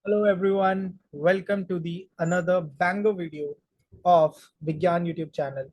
Hello everyone, welcome to the another banger video of Vigyan YouTube channel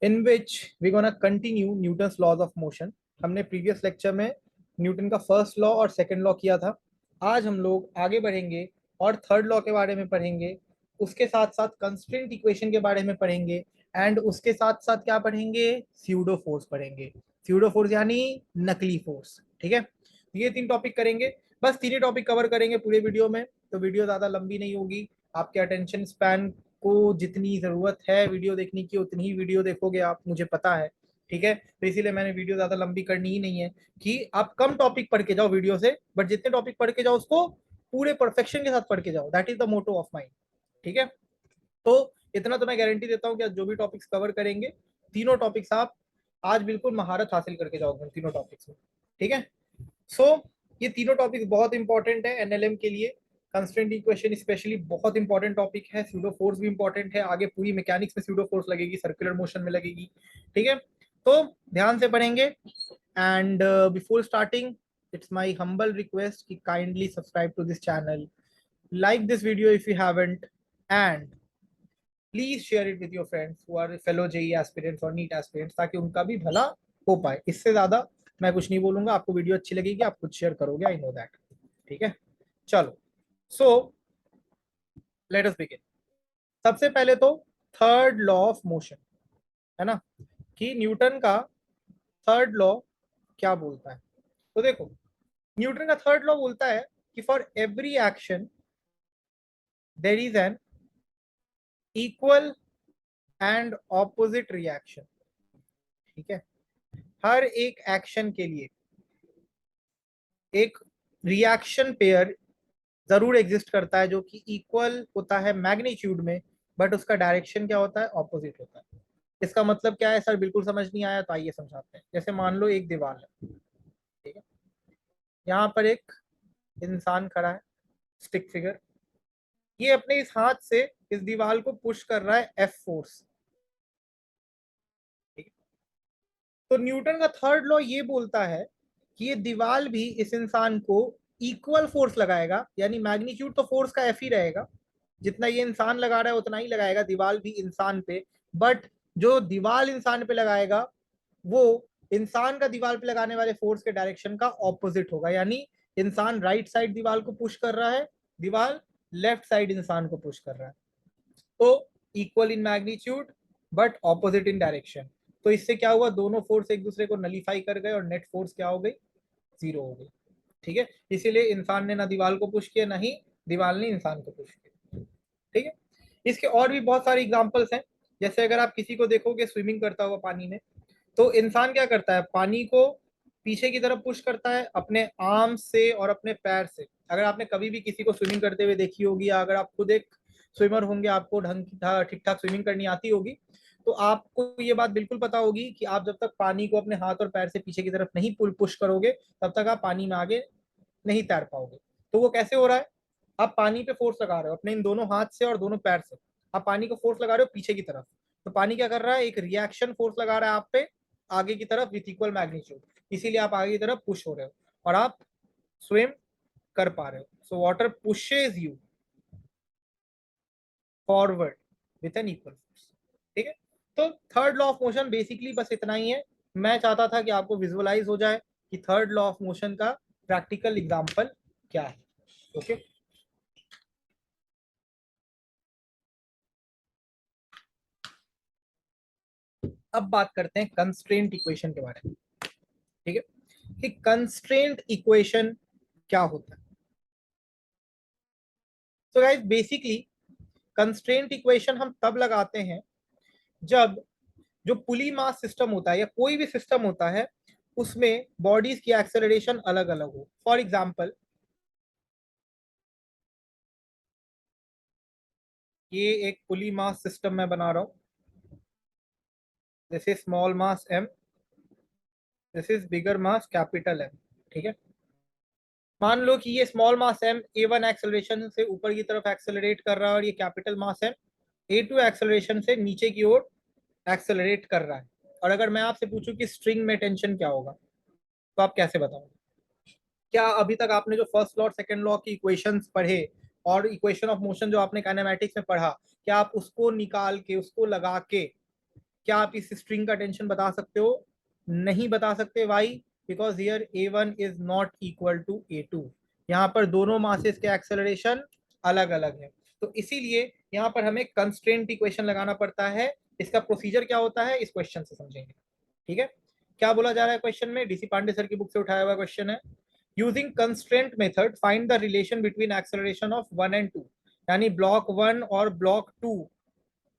in which we're gonna continue Newton's laws of motion. हमने previous lecture में Newton का first law और second law किया था. आज हम लोग आगे बढ़ेंगे और थर्ड लॉ के बारे में पढ़ेंगे. उसके साथ साथ कंस्ट्रेंट इक्वेशन के बारे में पढ़ेंगे एंड उसके साथ साथ क्या पढ़ेंगे, स्यूडो फोर्स पढ़ेंगे. स्यूडो फोर्स यानी नकली फोर्स. ठीक है, ये तीन टॉपिक करेंगे. बस तीन ही टॉपिक कवर करेंगे पूरे वीडियो में, तो वीडियो ज़्यादा लंबी नहीं होगी. आपके अटेंशन स्पैन को जितनी ज़रूरत है वीडियो देखने की उतनी ही वीडियो देखोगे आप, मुझे पता है. ठीक है, तो इसीलिए मैंने वीडियो ज़्यादा लंबी करनी ही नहीं है कि आप कम टॉपिक पढ़ के जाओ वीडियो से, बट जितने टॉपिक पढ़ के जाओ उसको पूरे परफेक्शन के साथ पढ़ के जाओ. That is the motto of mind. ठीक है, तो इतना तो मैं गारंटी देता हूँ कि जो भी टॉपिक्स कवर करेंगे तीनों टॉपिक्स आप आज बिल्कुल महारत हासिल करके जाओगे तीनों टॉपिक्स में. ठीक है, सो ये तीनों टॉपिक्स बहुत इंपॉर्टेंट है एनएलएम के लिए. कंस्ट्रेंट इक्वेशन स्पेशली बहुत इंपॉर्टेंट टॉपिक है. स्यूडो फोर्स भी इंपॉर्टेंट है. आगे पूरी मैकेनिक्स में स्यूडो फोर्स लगेगी, सर्कुलर मोशन में लगेगी. ठीक है, तो ध्यान से पढ़ेंगे. And before starting, it's my humble request कि kindly subscribe to this channel, like this video if you haven't, and please share it with your friends who are fellow JEE aspirants और नीट एस्पिरेंट्स, ताकि उनका भी भला हो पाए. इससे ज्यादा मैं कुछ नहीं बोलूंगा. आपको वीडियो अच्छी लगेगी, आप कुछ शेयर करोगे, आई नो दैट. ठीक है, चलो. So let us begin. सबसे पहले तो थर्ड लॉ ऑफ मोशन है ना, कि न्यूटन का थर्ड लॉ क्या बोलता है. तो देखो, न्यूटन का थर्ड लॉ बोलता है कि for every action there is an equal and opposite reaction. ठीक है, हर एक एक्शन के लिए एक रिएक्शन पेयर जरूर एग्जिस्ट करता है जो कि इक्वल होता है मैग्नीट्यूड में, बट उसका डायरेक्शन क्या होता है, ऑपोजिट होता है. इसका मतलब क्या है सर, बिल्कुल समझ नहीं आया, तो आइए समझाते हैं. जैसे मान लो एक दीवार है. ठीक है, यहाँ पर एक इंसान खड़ा है, स्टिक फिगर. ये अपने इस हाथ से इस दीवार को पुश कर रहा है एफ फोर्स. ठीक है, तो न्यूटन का थर्ड लॉ ये बोलता है कि ये दीवार भी इस इंसान को इक्वल फोर्स लगाएगा. यानी मैग्नीट्यूड तो फोर्स का एफ ही रहेगा, जितना ये इंसान लगा रहा है उतना ही लगाएगा दीवार भी इंसान पे. बट जो दीवार इंसान पे लगाएगा वो इंसान का दीवार पे लगाने वाले फोर्स के डायरेक्शन का ऑपोजिट होगा. यानी इंसान राइट साइड दीवार को पुश कर रहा है, दीवार लेफ्ट साइड इंसान को पुश कर रहा है. तो equal in magnitude but opposite in direction. तो इससे क्या हुआ, दोनों फोर्स एक दूसरे को नलीफाई कर गए और नेट फोर्स क्या हो गई, जीरो हो गई. ठीक है, इसीलिए इंसान ने ना दीवार को पुश किया, ना ही दीवार ने इंसान को पुश किया. ठीक है, इसके और भी बहुत सारे एग्जांपल्स हैं. जैसे अगर आप किसी को देखोगे स्विमिंग करता हुआ पानी में, तो इंसान क्या करता है, पानी को पीछे की तरफ पुश करता है अपने आर्म से और अपने पैर से. अगर आपने कभी भी किसी को स्विमिंग करते हुए देखी होगी, या अगर आप खुद एक स्विमर होंगे, आपको ढंग ठीक ठाक स्विमिंग करनी आती होगी, तो आपको ये बात बिल्कुल पता होगी कि आप जब तक पानी को अपने हाथ और पैर से पीछे की तरफ नहीं पुश करोगे, तब तक आप पानी में आगे नहीं तैर पाओगे. तो वो कैसे हो रहा है, आप पानी पे फोर्स लगा रहे हो अपने इन दोनों हाथ से और दोनों पैर से. आप पानी को फोर्स लगा रहे हो पीछे की तरफ, तो पानी क्या कर रहा है, एक रिएक्शन फोर्स लगा रहा है आप पे आगे की तरफ विथ इक्वल मैग्नीट्यूड. इसीलिए आप आगे की तरफ पुश हो रहे हो और आप स्विम कर पा रहे हो. So water pushes you forward with an equal force. ठीक है, तो third law of motion basically बस इतना ही है. मैं चाहता था कि आपको विजुअलाइज हो जाए कि थर्ड लॉ ऑफ मोशन का प्रैक्टिकल एग्जांपल क्या है. ओके, अब बात करते हैं कंस्ट्रेंट इक्वेशन के बारे में. ठीक है, कि कंस्ट्रेंट इक्वेशन क्या होता है. So guys basically constraint equation हम तब लगाते हैं जब जो पुली मास सिस्टम होता है या कोई भी सिस्टम होता है उसमें बॉडीज की एक्सेलरेशन अलग अलग हो. फॉर एग्जांपल, ये एक पुली मास सिस्टम मैं बना रहा हूं. This is small mass M, this is bigger mass capital M. ठीक है, मान लो कि ये small mass M A one acceleration से ऊपर की तरफ एक्सेलरेट कर रहा है और ये capital mass M A two acceleration से नीचे की ओर एक्सेलरेट कर रहा है. और अगर मैं आपसे पूछूं कि स्ट्रिंग में टेंशन क्या होगा, तो आप कैसे बताओगे. क्या अभी तक आपने जो फर्स्ट लॉ और सेकंड लॉ की इक्वेशंस पढ़े और इक्वेशन ऑफ मोशन जो आपने काइनेमैटिक्स में पढ़ा, क्या आप उसको निकाल के, उसको लगा के क्या आप इस स्ट्रिंग का टेंशन बता सकते हो? नहीं बता सकते। Why? Because here A1 is not equal to A2। यहाँ पर दोनों मासेस के एक्सेलरेशन अलग अलग है, तो इसीलिए यहाँ पर हमें कंस्ट्रेंट इक्वेशन लगाना पड़ता है। इसका प्रोसीजर क्या होता है इस क्वेश्चन से समझेंगे। ठीक है, क्या बोला जा रहा है क्वेश्चन में? डीसी पांडे सर की बुक से उठाया हुआ क्वेश्चन है। Using constraint method find the relation between acceleration of 1 and 2। यानी ब्लॉक 1 और ब्लॉक 2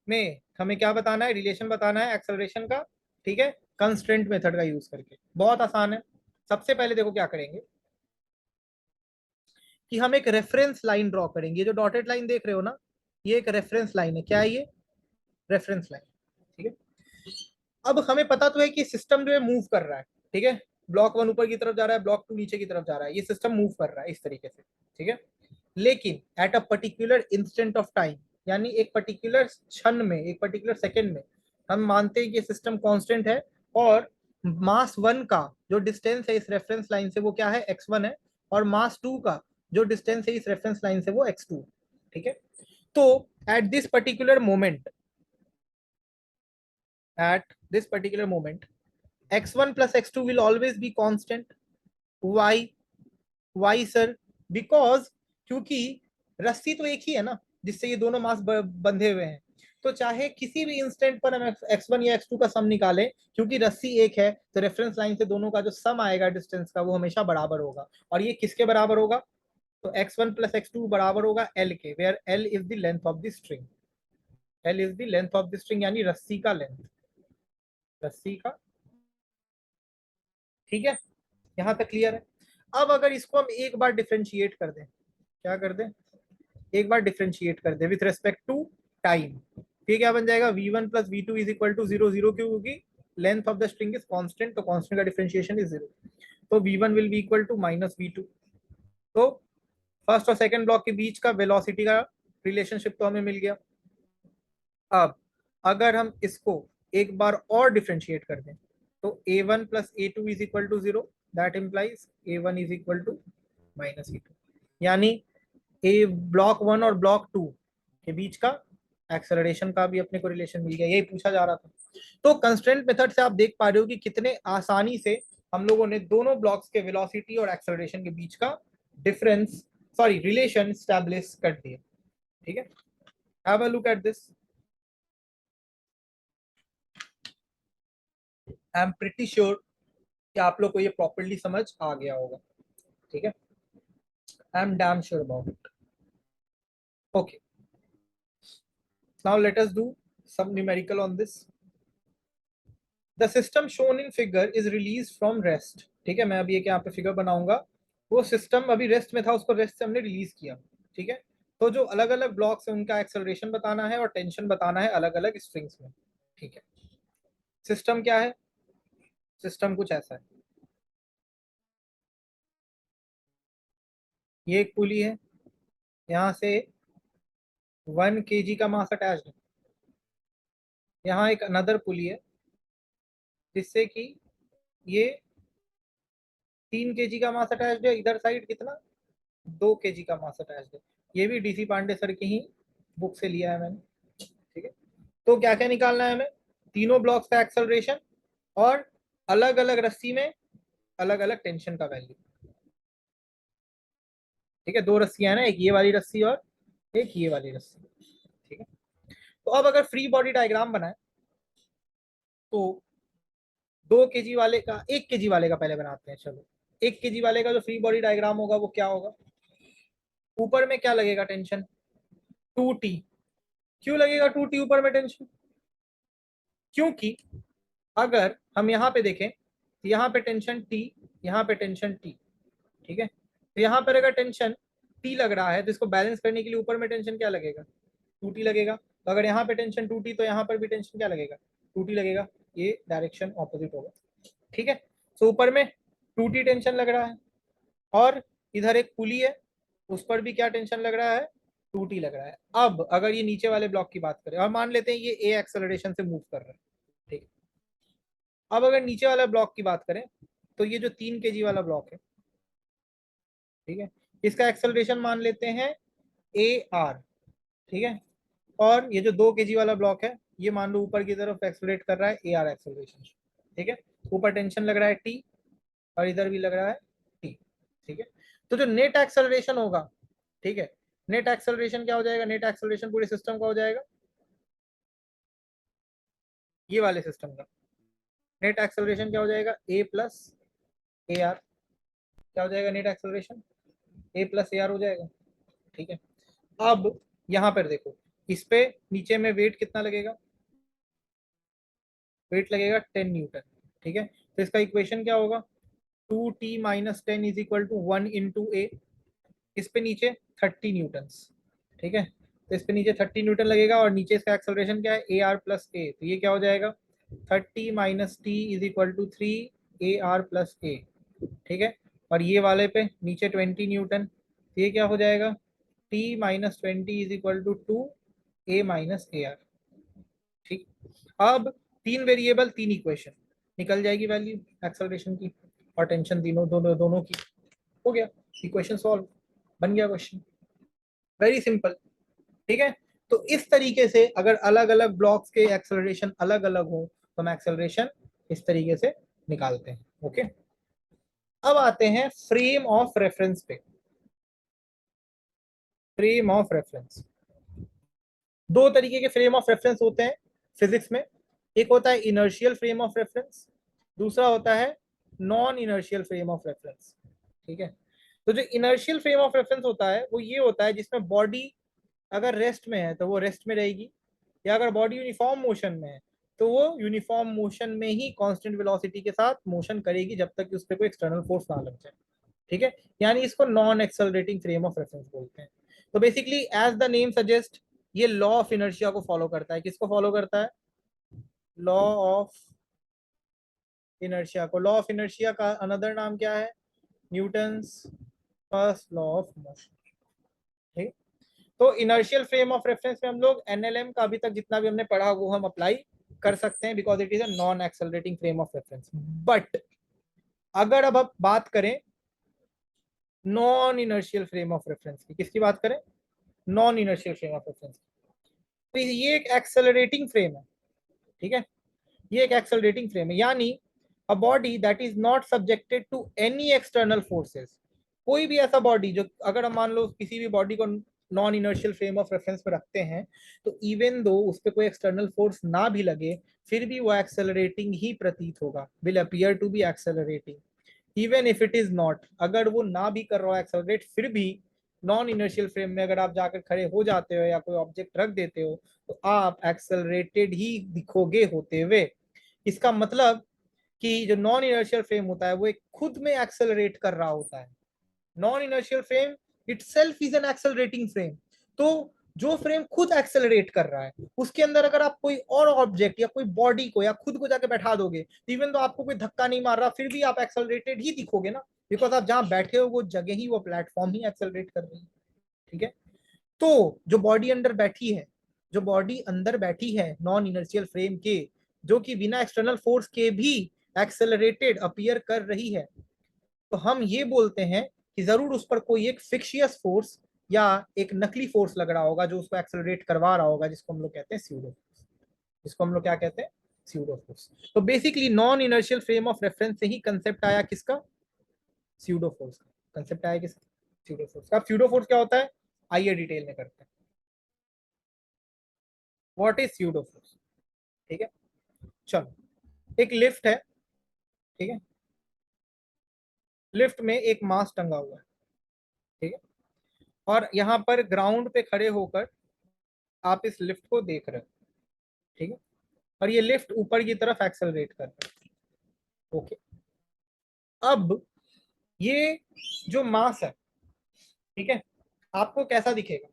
में हमें क्या बताना है? रिलेशन बताना है एक्सेलरेशन का। ठीक है, कंस्ट्रेंट मेथड का यूज करके। बहुत आसान है। सबसे पहले देखो क्या करेंगे कि हम एक रेफरेंस लाइन ड्रॉ करेंगे। जो डॉटेड लाइन देख रहे हो ना, ये एक रेफरेंस लाइन है। क्या है ये? Reference line. ठीक है, अब हमें पता तो है कि सिस्टम जो है मूव कर रहा है। ठीक है, ब्लॉक 1 ऊपर की तरफ जा रहा है, ब्लॉक 2 नीचे की तरफ जा रहा है, ये सिस्टम मूव कर रहा है इस तरीके से। ठीक है, लेकिन at a particular instant of time, यानी एक पर्टिकुलर क्षण में, एक पर्टिकुलर सेकेंड में, हम मानते हैं कि सिस्टम कांस्टेंट है और मास 1 का जो डिस्टेंस है इस रेफरेंस लाइन से वो क्या है? x1 है। और मास 2 का जो डिस्टेंस है इस रेफरेंस लाइन से वो x2। ठीक है, तो at this particular moment, at this particular moment, x1 plus x2 will always be constant. Why? Why sir? Because क्योंकि रस्सी तो एक ही है ना जिससे ये दोनों मास बंधे हुए हैं, तो चाहे किसी भी इंस्टेंट पर हम x1 या x2 का सम निकालें, क्योंकि रस्सी एक है तो रेफरेंस लाइन से दोनों का जो सम आएगा डिस्टेंस का वो हमेशा बराबर होगा। और ये किसके बराबर होगा? तो x1 plus x2 बराबर होगा l के, where l is the length of the string. l is the length of the string, यानी रस्सी का लेंथ, रस्सी का। ठीक है, यहां तक क्लियर है? अब अगर इसको हम एक बार डिफ्रेंशिएट कर दें, क्या कर दें? एक बार डिफ्रेंशिएट कर दें विथ रेस्पेक्ट टू टाइम, फिर क्या बन जाएगा? v1 plus V two is equal to zero. Zero क्यों? क्योंकि length of the string is constant, तो कांस्टेंट का डिफरेंशिएशन इज जीरो। तो v1 will be equal to minus v2। तो फर्स्ट और सेकंड ब्लॉक के बीच का वेलोसिटी का रिलेशनशिप तो हमें मिल गया। अब अगर हम इसको एक बार और डिफ्रेंशिएट कर दें तो a1 plus a2 is equal to zero, that implies a1 is equal to minus e2। यानी ए ब्लॉक 1 और ब्लॉक 2 के बीच का एक्सेलरेशन का भी अपने को रिलेशन मिल गया, यही पूछा जा रहा था। तो कंस्ट्रेंट मेथड से आप देख पा रहे हो कि कितने आसानी से हम लोगों ने दोनों ब्लॉक्स के वेलोसिटी और एक्सेलरेशन के बीच का डिफरेंस, सॉरी रिलेशन स्टैब्लिश कर दिया। ठीक है, have a look at this. I am pretty sure कि आप लोग को ये प्रॉपर्ली समझ आ गया होगा। ठीक है, I am damn sure about it. Okay, now let us do some numerical on this. The system shown in figure is released from rest. ठीक है, मैं अभी एक यहाँ पे फिगर बनाऊंगा। वो सिस्टम अभी रेस्ट में था, उसको रेस्ट से हमने रिलीज किया। ठीक है, तो जो अलग अलग ब्लॉक्स है उनका एक्सेलरेशन बताना है और टेंशन बताना है अलग अलग स्ट्रिंग्स में। ठीक है, सिस्टम क्या है? सिस्टम कुछ ऐसा है, ये एक पुली है, यहाँ से 1 kg का मास अटैच्ड है। यहाँ एक अनदर पुली है जिससे कि ये 3 kg का मास अटैच्ड है। इधर साइड कितना? 2 kg का मास अटैच्ड है। ये भी डीसी पांडे सर की ही बुक से लिया है मैंने। ठीक है, तो क्या क्या निकालना है हमें? तीनों ब्लॉक्स का एक्सेलरेशन और अलग अलग रस्सी में अलग अलग टेंशन का वैल्यू। ठीक है, दो रस्सियां है ना, एक ये वाली रस्सी और एक ये वाली रस्सी। ठीक है, तो अब अगर फ्री बॉडी डायग्राम बनाए तो 2 kg वाले का, 1 kg वाले का पहले बनाते हैं। चलो, 1 kg वाले का जो फ्री बॉडी डायग्राम होगा वो क्या होगा? ऊपर में क्या लगेगा? Tension 2T। क्यों लगेगा 2T ऊपर में टेंशन? क्योंकि अगर हम यहाँ पे देखें तो यहाँ पे टेंशन T, यहाँ पे टेंशन T। ठीक है, तो यहाँ पर अगर टेंशन T लग रहा है तो इसको बैलेंस करने के लिए ऊपर में टेंशन क्या लगेगा? 2T लगेगा। तो अगर यहाँ पे टेंशन 2T तो यहाँ पर भी टेंशन क्या लगेगा? 2T लगेगा। ये डायरेक्शन ऑपोजिट होगा। ठीक है, तो ऊपर में 2T टेंशन लग रहा है और इधर एक पुली है, उस पर भी क्या टेंशन लग रहा है? 2T लग रहा है। अब अगर ये नीचे वाले ब्लॉक की बात करें और मान लेते हैं ये ए एक्सेलरेशन से मूव कर रहा है। ठीक है, अब अगर नीचे वाला ब्लॉक की बात करें तो ये जो 3 kg वाला ब्लॉक है, ठीक है, इसका एक्सेलरेशन मान लेते हैं ए आर, ठीक है। और ये जो 2 kg वाला ब्लॉक है, ये मान लो ऊपर की तरफ एक्सेलरेट कर रहा है ए आर एक्सेलरेशन, ठीक है। ऊपर टेंशन लग रहा है टी, और इधर भी लग रहा है टी, ठीक है। तो जो नेट एक्सेलरेशन होगा, ठीक है, नेट एक्सेलरेशन क्या हो जाएगा, नेट एक्सेलरेशन पूरे सिस्टम का हो जाएगा, ये वाले सिस्टम का नेट एक्सेलरेशन क्या हो जाएगा, ए प्लस ए आर। क्या हो जाएगा net acceleration, A plus A R हो जाएगा, ठीक है। अब यहां पर देखो, इस पे नीचे में वेट कितना लगेगा, वेट लगेगा 10 न्यूटन, ठीक है। तो इसका इक्वेशन क्या होगा, 2t - 10 इज इक्वल टू 1 × ए। इस पे नीचे 30 न्यूटन, ठीक है। तो इस पे नीचे 30 न्यूटन लगेगा, और नीचे इसका एक्सेलरेशन क्या है, ए आर प्लस ए। तो ये क्या हो जाएगा, 30 - t is equal to 3 AR + A, ठीक है। और ये वाले पे नीचे 20 न्यूटन, तो ये क्या हो जाएगा, t - 20 is equal to 2A - AR, ठीक। अब 3 वेरिएबल 3 इक्वेशन, निकल जाएगी वैल्यू एक्सेलरेशन की और टेंशन, तीनों दोनों की, हो गया इक्वेशन सॉल्व, बन गया क्वेश्चन, वेरी सिंपल, ठीक है। तो इस तरीके से अगर अलग अलग ब्लॉक्स के एक्सेलरेशन अलग अलग हो तो हम एक्सेलरेशन इस तरीके से निकालते हैं, ओके। अब आते हैं फ्रेम ऑफ रेफरेंस पे। फ्रेम ऑफ रेफरेंस, 2 तरीके के फ्रेम ऑफ रेफरेंस होते हैं फिजिक्स में। एक होता है इनर्शियल फ्रेम ऑफ रेफरेंस, दूसरा होता है non inertial frame of reference, ठीक है। तो जो इनर्शियल फ्रेम ऑफ रेफरेंस होता है वो ये होता है जिसमें बॉडी अगर रेस्ट में है तो वो रेस्ट में रहेगी, या अगर बॉडी यूनिफॉर्म मोशन में है तो वो यूनिफॉर्म मोशन में ही कांस्टेंट वेलोसिटी के साथ मोशन करेगी जब तक कि उस पर कोई एक्सटर्नल फोर्स ना लग जाए, ठीक है। यानी इसको non accelerating frame of reference बोलते हैं। तो basically as the name suggest, ये लॉ ऑफ इनर्शिया को फॉलो करता है। किसको फॉलो करता है, लॉ ऑफ इनर्शिया को। लॉ ऑफ इनर्शिया का अनदर नाम क्या है, Newton's first law of motion, ठीक। तो इनर्शियल फ्रेम ऑफ रेफरेंस में हम लोग एनएलएम का अभी तक जितना भी हमने पढ़ा वो हम अप्लाई कर सकते हैं, because it is a non accelerating frame of reference. But अगर अब आप बात करें non inertial frame of reference की, किसकी बात करें, non inertial frame of reference, तो ये एक एक्सेलरेटिंग फ्रेम है, ठीक है। ये एक एक्सेलरेटिंग फ्रेम है, यानी a body that is not subjected to any external forces. कोई भी ऐसा बॉडी जो, अगर हम मान लो किसी भी बॉडी को non inertial frame of reference पे रखते हैं, तो इवन दो उस पर कोई एक्सटर्नल फोर्स ना भी लगे फिर भी वो एक्सेलरेटिंग ही प्रतीत होगा, will appear to be accelerating even if it is not. अगर वो ना भी कर रहा है एक्सेलरेट, फिर भी नॉन इनर्शियल फ्रेम में अगर आप जाकर खड़े हो जाते हो या कोई ऑब्जेक्ट रख देते हो तो आप एक्सेलरेटेड ही दिखोगे होते हुए। इसका मतलब कि जो नॉन इनर्शियल फ्रेम होता है वो एक खुद में एक्सेलरेट कर रहा होता है। Non inertial frame itself is an accelerating frame. तो जो फ्रेम खुद एक्सेलरेट कर रहा है उसके अंदर अगर आप कोई और ऑब्जेक्ट या कोई बॉडी को या खुद को जाके बैठा दोगे, तो इवन तो आपको कोई धक्का नहीं मार रहा फिर भी आप एक्सेलरेटेड ही दिखोगे ना, बिकॉज आप जहां बैठे हो वो जगह ही, वो प्लेटफॉर्म ही एक्सेलरेट कर रही है, ठीक है। तो जो बॉडी अंदर बैठी है, जो बॉडी अंदर बैठी है नॉन इनर्शियल फ्रेम के, जो कि बिना एक्सटर्नल फोर्स के भी एक्सेलरेटेड अपीयर कर रही है, तो हम ये बोलते हैं कि जरूर उस पर कोई एक फिक्शियस फोर्स या एक नकली फोर्स लग रहा होगा जो उसको एक्सेलरेट करवा रहा होगा, जिसको हम लोग कहते हैं स्यूडो फोर्स। जिसको हम लोग क्या कहते हैं, स्यूडो फोर्स। तो basically non inertial frame of reference से ही कंसेप्ट आया किसका, स्यूडो फोर्स का कंसेप्ट आया किसका, स्यूडो फोर्स का। अब स्यूडो फोर्स क्या होता है, आइए डिटेल में करते हैं। व्हाट इज स्यूडो फोर्स, ठीक है। चलो, एक लिफ्ट है, ठीक है। लिफ्ट में एक मास टंगा हुआ है, ठीक है। और यहाँ पर ग्राउंड पे खड़े होकर आप इस लिफ्ट को देख रहे हो, ठीक है। और ये लिफ्ट ऊपर की तरफ एक्सेलरेट कर रहा है, ओके। अब ये जो मास है, ठीक है, आपको कैसा दिखेगा,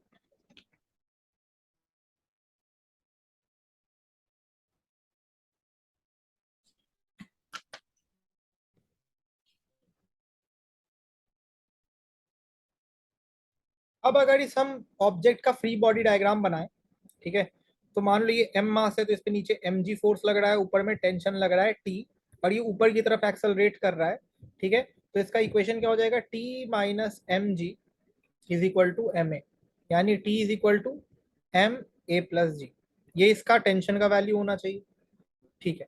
अब अगर इस हम ऑब्जेक्ट का फ्री बॉडी डायग्राम बनाए, ठीक है, तो मान लो ये एम मास है तो इस पे नीचे एम जी फोर्स लग रहा है, ऊपर में टेंशन लग रहा है टी, और ये ऊपर की तरफ एक्सेलरेट कर रहा है, ठीक है। तो इसका इक्वेशन क्या हो जाएगा, T - m g is equal to m a, यानी T is equal to m a plus g, ये इसका टेंशन का वैल्यू होना चाहिए। ठीक है,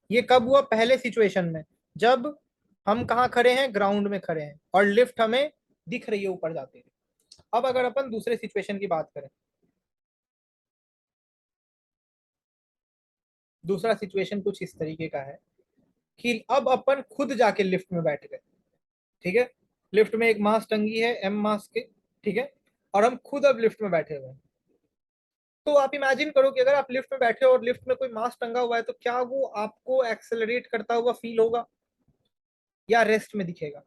ये कब हुआ? पहले सिचुएशन में, जब हम कहाँ खड़े हैं? ग्राउंड में खड़े हैं और लिफ्ट हमें दिख रही है ऊपर जाते हुए। अब अगर अपन दूसरे सिचुएशन की बात करें, दूसरा सिचुएशन कुछ इस तरीके का है कि अब अपन खुद जाके लिफ्ट में बैठ गए। ठीक है, लिफ्ट में एक मास टंगी है एम मास के, ठीक है, और हम खुद अब लिफ्ट में बैठे हुए हैं। तो आप इमेजिन करो कि अगर आप लिफ्ट में बैठे हो और लिफ्ट में कोई मास टंगा हुआ है, तो क्या वो आपको एक्सेलरेट करता हुआ फील होगा या रेस्ट में दिखेगा?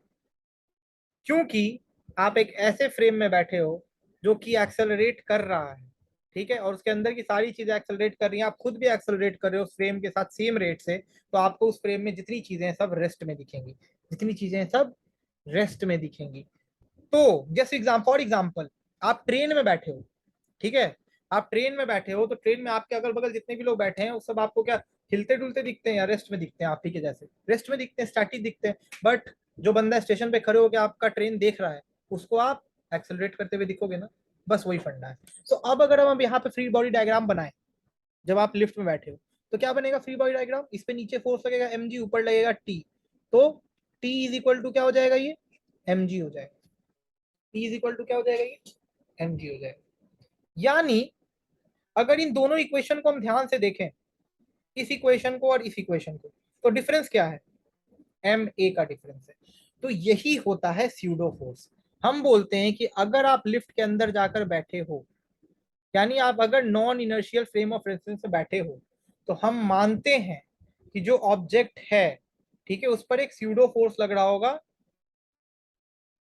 क्योंकि आप एक ऐसे फ्रेम में बैठे हो जो कि एक्सेलरेट कर रहा है, ठीक है, और उसके अंदर की सारी चीजें एक्सेलरेट कर रही हैं, आप खुद भी एक्सेलरेट कर रहे हो उस फ्रेम के साथ सेम रेट से, तो आपको उस फ्रेम में जितनी चीजें हैं सब रेस्ट में दिखेंगी, जितनी चीजें हैं सब रेस्ट में दिखेंगी। तो जस्ट फॉर एग्जाम्पल, आप ट्रेन में बैठे हो, ठीक है, आप ट्रेन में बैठे हो, तो ट्रेन में आपके अगल बगल जितने भी लोग बैठे हैं वो सब आपको क्या हिलते डुलते दिखते हैं या रेस्ट में दिखते हैं? आप ही के जैसे रेस्ट में दिखते हैं, स्टैटिक दिखते हैं। बट जो बंदा स्टेशन पे खड़े होकर आपका ट्रेन देख रहा है, उसको आप एक्सेलरेट करते हुए दिखोगे ना। बस वही फंडा है। तो अब अगर हम यहाँ पे फ्री बॉडी डायग्राम बनाए, जब आप लिफ्ट में बैठे हो, तो क्या बनेगा फ्री बॉडी डायग्राम? इस पे नीचे फोर्स लगेगा mg, ऊपर लगेगा t, तो t इज इक्वल टू क्या हो जाएगा? ये mg हो जाएगा। t इज इक्वल टू क्या हो जाएगा? ये mg हो जाएगा। यानी अगर इन दोनों इक्वेशन को हम ध्यान से देखें, इस इक्वेशन को और इस इक्वेशन को, तो डिफरेंस क्या है? एम ए का डिफरेंस है। तो यही होता है स्यूडो फोर्स। हम बोलते हैं कि अगर आप लिफ्ट के अंदर जाकर बैठे हो, यानी आप अगर non inertial frame of reference में बैठे हो, तो हम मानते हैं कि जो ऑब्जेक्ट है, ठीक है, उस पर एक स्यूडो फोर्स लग रहा होगा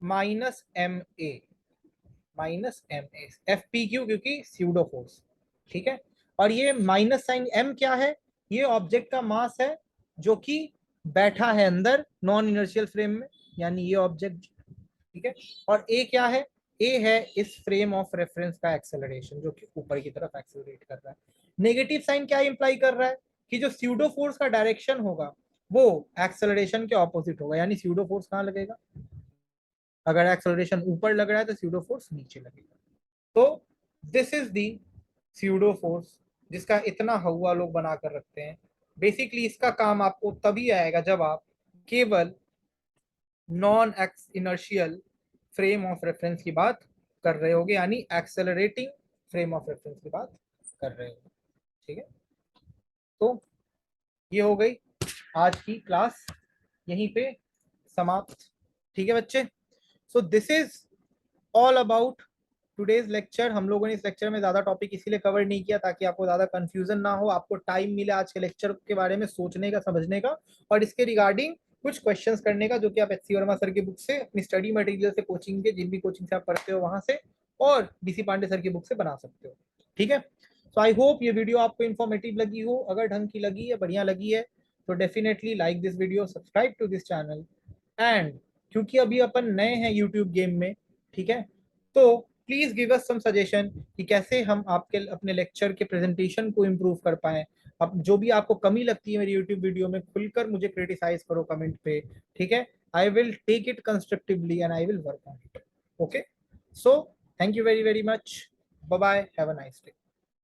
minus M A, minus M A F P Q, क्योंकि स्यूडो फोर्स, ठीक है। और ये माइनस साइन एम क्या है? ये ऑब्जेक्ट का मास है जो कि बैठा है अंदर नॉन इनर्शियल फ्रेम में, यानी ये ऑब्जेक्ट, ठीक है। और ए क्या है? ए है इस फ्रेम ऑफ रेफरेंस का एक्सेलरेशन, जो कि ऊपर की तरफ एक्सेलरेट कर रहा है। नेगेटिव साइन क्या इंप्लाई कर रहा है? कि जो स्यूडो फोर्स का डायरेक्शन होगा वो एक्सेलरेशन के ऑपोजिट होगा, यानी स्यूडो फोर्स कहाँ लगेगा? अगर एक्सेलरेशन ऊपर लग रहा है तो स्यूडो फोर्स नीचे लगेगा। तो this is the pseudo force, जिसका इतना हवा लोग बना कर रखते हैं। बेसिकली इसका काम आपको तभी आएगा जब आप केवल non x inertial frame of reference की बात कर रहे होगे, यानी एक्सेलरेटिंग फ्रेम ऑफ रेफरेंस की बात कर रहे होगे, ठीक है। तो ये हो गई आज की क्लास, यहीं पे समाप्त, ठीक है बच्चे। So this is all about today's lecture. हम लोगों ने इस लेक्चर में ज्यादा टॉपिक इसीलिए कवर नहीं किया ताकि आपको ज्यादा कंफ्यूजन ना हो, आपको टाइम मिले आज के लेक्चर के बारे में सोचने का, समझने का, और इसके रिगार्डिंग कुछ क्वेश्चंस करने का, जो कि आप एचसी वर्मा सर की बुक से, अपनी स्टडी मटेरियल से, कोचिंग के जिन भी कोचिंग से आप पढ़ते हो वहां से, और डीसी पांडे सर की बुक से बना सकते हो, ठीक है। सो आई होप ये वीडियो आपको इन्फॉर्मेटिव लगी हो। अगर ढंग की लगी है, बढ़िया लगी है, तो definitely like this video, subscribe to this channel, and क्योंकि अभी अपन नए हैं यूट्यूब गेम में, ठीक है, तो please give us some suggestion कि कैसे हम आपके अपने लेक्चर के प्रेजेंटेशन को इम्प्रूव कर पाए। अब जो भी आपको कमी लगती है मेरी यूट्यूब वीडियो में, खुलकर मुझे क्रिटिसाइज करो कमेंट पे, ठीक है। I will take it constructively and I will work on it. Okay, so thank you very very much, bye bye, have a nice day.